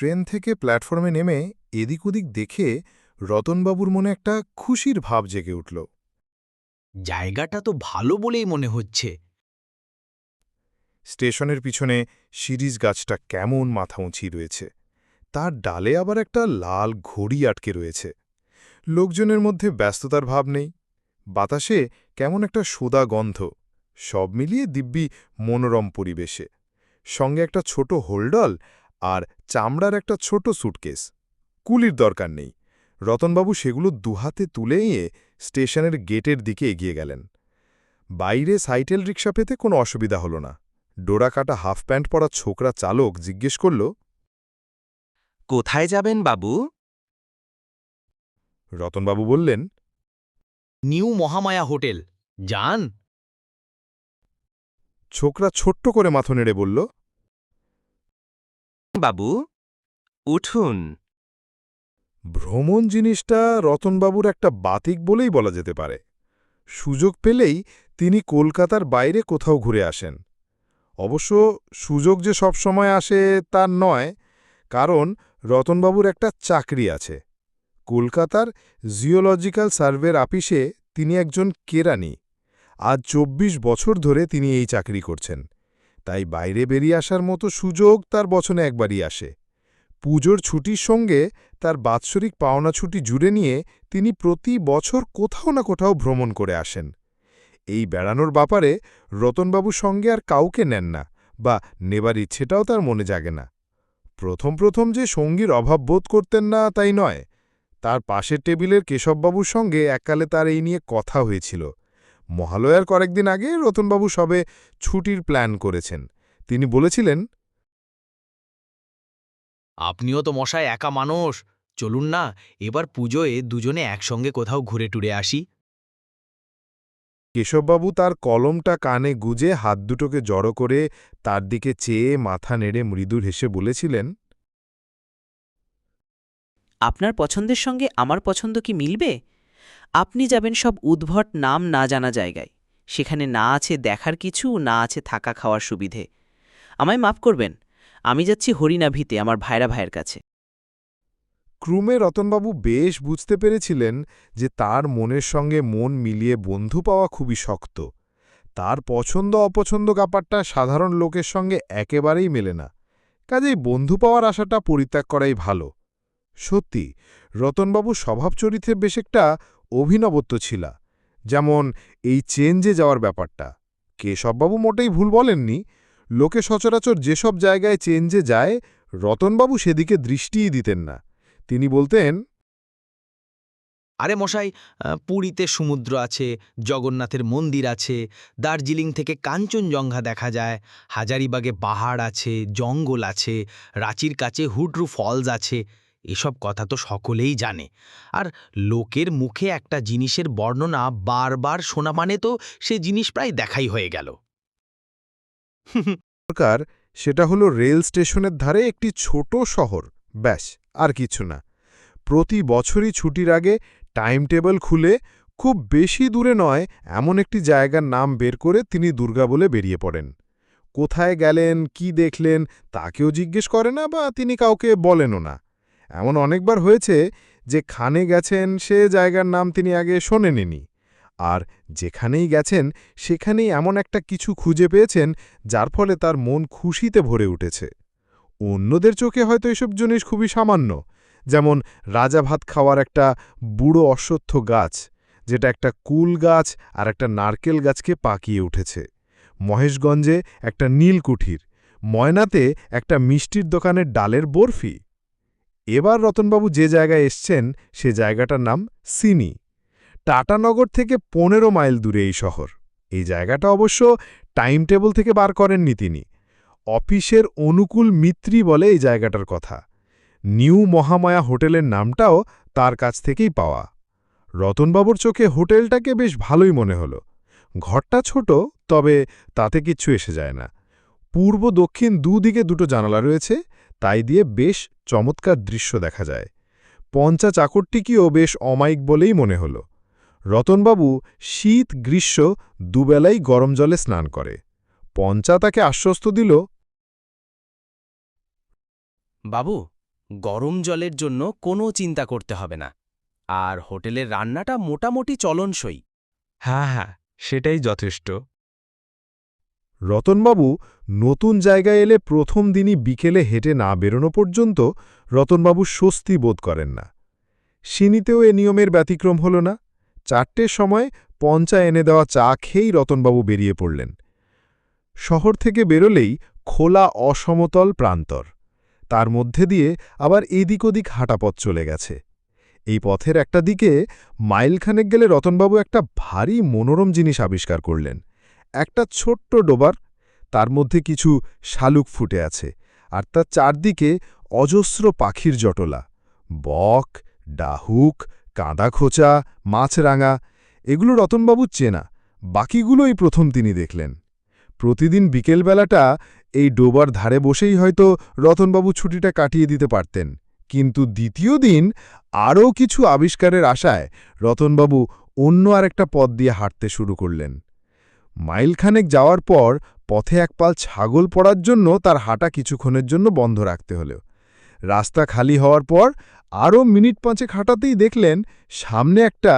Train থেকে প্ল্যাটফর্মে নেমে এদিক ওদিক দেখে রতনবাবুর মনে একটা খুশির ভাব জেগে উঠল। জায়গাটা তো ভালো বলেই মনে হচ্ছে। স্টেশনের পিছনে শিরিষ গাছটা কেমন মাথা উঁচি রয়েছে, তার ডালে আবার একটা লাল ঘড়ি আটকে রয়েছে। লোকজনের মধ্যে ব্যস্ততার ভাব নেই, বাতাসে কেমন একটা সোদা গন্ধ, সব মিলিয়ে দিব্যি মনোরম পরিবেশে। সঙ্গে একটা ছোট হোল্ডল আর চামড়ার একটা ছোট সুটকেস। কুলির দরকার নেই, রতনবাবু সেগুলো দুহাতে তুলে নিয়ে স্টেশনের গেটের দিকে এগিয়ে গেলেন। বাইরে সাইকেল রিক্সা পেতে কোনো অসুবিধা হল না। ডোরাকাটা হাফ প্যান্ট পরা ছোকরা চালক জিজ্ঞেস করল, কোথায় যাবেন বাবু? রতনবাবু বললেন, নিউ মহামায়া হোটেল যান। ছোকরা ছোট্ট করে মাথা নেড়ে বলল, বাবু উঠুন। ভ্রমণ জিনিসটা রতনবাবুর একটা বাতিক বলেই বলা যেতে পারে। সুযোগ পেলেই তিনি কলকাতার বাইরে কোথাও ঘুরে আসেন। অবশ্য সুযোগ যে সব সময় আসে তার নয়, কারণ রতনবাবুর একটা চাকরি আছে। কলকাতার জিওলজিক্যাল সার্ভের আপিসে তিনি একজন কেরানি। আজ ২৪ বছর ধরে তিনি এই চাকরি করছেন, তাই বাইরে বেরিয়ে আসার মতো সুযোগ তার বছরে একবারই আসে। পুজোর ছুটির সঙ্গে তার বাৎসরিক পাওনা ছুটি জুড়ে নিয়ে তিনি প্রতি বছর কোথাও না কোথাও ভ্রমণ করে আসেন। এই বেড়ানোর ব্যাপারে রতনবাবুর সঙ্গে আর কাউকে নেন না, বা নেবার ইচ্ছেটাও তার মনে জাগে না। প্রথম প্রথম যে সঙ্গীর অভাব বোধ করতেন না তাই নয়, তার পাশের টেবিলের কেশববাবুর সঙ্গে এককালে তার এই নিয়ে কথা হয়েছিল। মহালয়ার কয়েকদিন আগে রতনবাবু সবে ছুটির প্ল্যান করেছেন। তিনি বলেছিলেন, আপনিও তো মশাই একা মানুষ, চলুন না এবার পুজোয় দুজনে একসঙ্গে কোথাও ঘুরে টুরে আসি। কেশববাবু তার কলমটা কানে গুজে হাত দুটোকে জড়ো করে তার দিকে চেয়ে মাথা নেড়ে মৃদুর হেসে বলেছিলেন, আপনার পছন্দের সঙ্গে আমার পছন্দ কি মিলবে? আপনি যাবেন সব উদ্ভট নাম না জানা জায়গায়, সেখানে না আছে দেখার কিছু, না আছে থাকা খাওয়ার সুবিধে। আমায় মাফ করবেন, আমি যাচ্ছি হরিনাভিতে আমার ভাইরা ভাইয়ের কাছে। ক্রমে রতনবাবু বেশ বুঝতে পেরেছিলেন যে তার মনের সঙ্গে মন মিলিয়ে বন্ধু পাওয়া খুবই শক্ত। তার পছন্দ অপছন্দ ব্যাপারটা সাধারণ লোকের সঙ্গে একেবারেই মেলে না, কাজেই বন্ধু পাওয়ার আশাটা পরিত্যাগ করাই ভালো। সত্যি রতনবাবু স্বভাব চরিত্রে বেশ একটা অভিনবত্ব ছিল, যেমন এই চেঞ্জে যাওয়ার ব্যাপারটা। কেশববাবু মোটেই ভুল বলেননি। লোকে সচরাচর যেসব জায়গায় চেঞ্জে যায়, রতনবাবু সেদিকে দৃষ্টিই দিতেন না। তিনি বলতেন, আরে মশাই, পুরীতে সমুদ্র আছে, জগন্নাথের মন্দির আছে, দার্জিলিং থেকে কাঞ্চনজঙ্ঘা দেখা যায়, হাজারিবাগে পাহাড় আছে, জঙ্গল আছে, রাঁচির কাছে হুড্রু ফলস আছে। এসব কথা তো সকলেই জানে। আর লোকের মুখে একটা জিনিসের বর্ণনা বারবার শোনা মানে তো সে জিনিস প্রায় দেখাই হয়ে গেল। সরকার সেটা হলো রেল স্টেশনের ধারে একটি ছোট শহর, ব্যাস, আর কিছু না। প্রতি বছরই ছুটির আগে টাইম টেবিল খুলে খুব বেশি দূরে নয় এমন একটি জায়গার নাম বের করে তিনি দুর্গা বলে বেরিয়ে পড়েন। কোথায় গেলেন, কি দেখলেন তাকেও জিজ্ঞেস করে না, বা তিনি কাউকে বলেনও না। এমন অনেকবার হয়েছে যে খানে গেছেন সে জায়গার নাম তিনি আগে শোনেননি, আর যেখানেই গেছেন সেখানেই এমন একটা কিছু খুঁজে পেয়েছেন যার ফলে তার মন খুশিতে ভরে উঠেছে। অন্যদের চোখে হয়তো এসব জিনিস খুবই সামান্য, যেমন রাজা ভাত খাওয়ার একটা বুড়ো অশ্বত্থ গাছ, যেটা একটা কুল গাছ আর একটা নারকেল গাছকে পাকিয়ে উঠেছে। মহেশগঞ্জে একটা নীলকুঠির, ময়নাতে একটা মিষ্টির দোকানের ডালের বরফি। এবার রতনবাবু যে জায়গায় এসছেন সে জায়গাটার নাম সিনি। টাটানগর থেকে ১৫ মাইল দূরে এই শহর। এই জায়গাটা অবশ্য টাইম টেবিল থেকে বার করেননি তিনি, অফিসের অনুকূল মিত্রী বলে এই জায়গাটার কথা। নিউ মহামায়া হোটেলের নামটাও তার কাছ থেকেই পাওয়া। রতনবাবুর চোখে হোটেলটাকে বেশ ভালোই মনে হল। ঘরটা ছোট, তবে তাতে কিচ্ছু এসে যায় না। পূর্ব দক্ষিণ দুদিকে দুটো জানালা রয়েছে, তাই দিয়ে বেশ চমৎকার দৃশ্য দেখা যায়। পঞ্চা চাকরটিকেও বেশ অমায়িক বলেই মনে হল। রতনবাবু শীত গ্রীষ্ম দুবেলাই গরম জলে স্নান করে। পঞ্চা তাকে আশ্বস্ত দিল, বাবু গরম জলের জন্য কোনো চিন্তা করতে হবে না। আর হোটেলের রান্নাটা মোটামুটি চলনসই। হ্যাঁ, সেটাই যথেষ্ট। রতনবাবু নতুন জায়গায় এলে প্রথম দিনই বিকেলে হেঁটে না বেরোনো পর্যন্ত রতনবাবু স্বস্তি বোধ করেন না। সিনিতেও এ নিয়মের ব্যতিক্রম হল না। 4টের সময় পঞ্চা এনে দেওয়া চা খেয়েই রতনবাবু বেরিয়ে পড়লেন। শহর থেকে বেরোলেই খোলা অসমতল প্রান্তর, তার মধ্যে দিয়ে আবার এদিক ওদিক হাঁটাপথ চলে গেছে। এই পথের একটা দিকে মাইলখানেক গেলে রতনবাবু একটা ভারী মনোরম জিনিস আবিষ্কার করলেন। একটা ছোট্ট ডোবার, তার মধ্যে কিছু শালুক ফুটে আছে, আর তার চারদিকে অজস্র পাখির জটলা। বক, ডাহুক, কাঁদাখোঁচা, মাছরাঙা, এগুলো রতনবাবু চেনা, বাকিগুলোই প্রথম তিনি দেখলেন। প্রতিদিন বিকেলবেলাটা এই ডোবার ধারে বসেই হয়তো রতনবাবু ছুটিটা কাটিয়ে দিতে পারতেন, কিন্তু দ্বিতীয় দিন আরও কিছু আবিষ্কারের আশায় রতনবাবু অন্য আরেকটা পথ দিয়ে হাঁটতে শুরু করলেন। মাইলখানেক যাওয়ার পর পথে এক পাল ছাগল পড়ার জন্য তার হাঁটা কিছুক্ষণের জন্য বন্ধ রাখতে হল। রাস্তা খালি হওয়ার পর আরও মিনিট 5 হাঁটাতেই দেখলেন সামনে একটা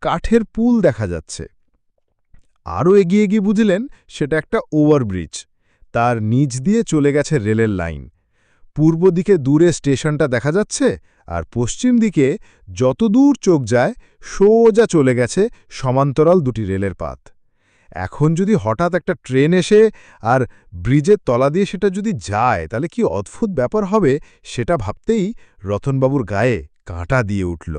কাঠের পুল দেখা যাচ্ছে। আরও এগিয়ে গিয়ে বুঝলেন সেটা একটা ওভারব্রিজ, তার নিচ দিয়ে চলে গেছে রেলের লাইন। পূর্ব দিকে দূরে স্টেশনটা দেখা যাচ্ছে, আর পশ্চিম দিকে যতদূর চোখ যায় সোজা চলে গেছে সমান্তরাল দুটি রেলের পাত। এখন যদি হঠাৎ একটা ট্রেন এসে আর ব্রিজের তলা দিয়ে সেটা যদি যায়, তাহলে কি অদ্ভুত ব্যাপার হবে সেটা ভাবতেই রতনবাবুর গায়ে কাঁটা দিয়ে উঠল।